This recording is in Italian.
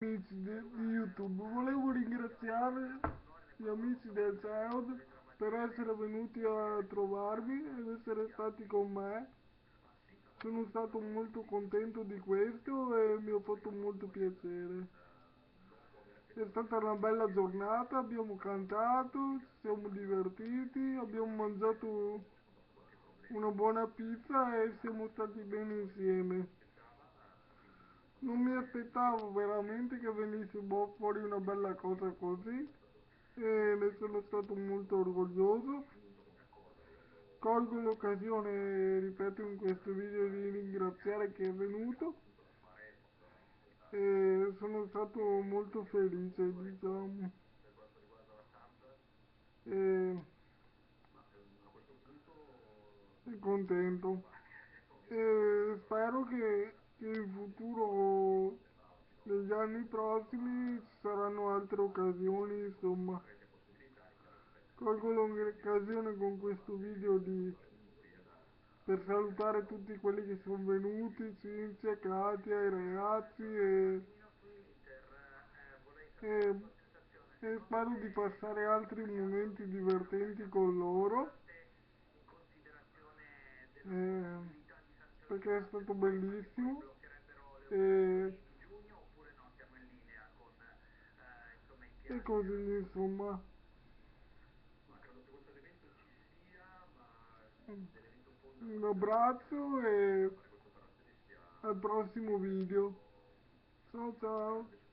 Amici di YouTube, volevo ringraziare gli amici del Sound per essere venuti a trovarmi ed essere stati con me. Sono stato molto contento di questo e mi ha fatto molto piacere. È stata una bella giornata, abbiamo cantato, ci siamo divertiti, abbiamo mangiato una buona pizza e siamo stati bene insieme. Non mi aspettavo veramente che venisse fuori una bella cosa così e ne sono stato molto orgoglioso. Colgo l'occasione, ripeto, in questo video di ringraziare chi è venuto e sono stato molto felice, diciamo, e, e contento. E spero che in futuro, negli anni prossimi, ci saranno altre occasioni, insomma. Colgo l'occasione con questo video per salutare tutti quelli che sono venuti, Cinzia, Katia, i ragazzi e, e spero di passare altri momenti divertenti con loro eh, perché è stato bellissimo e, e così insomma. Un abbraccio e al prossimo video. Ciao ciao.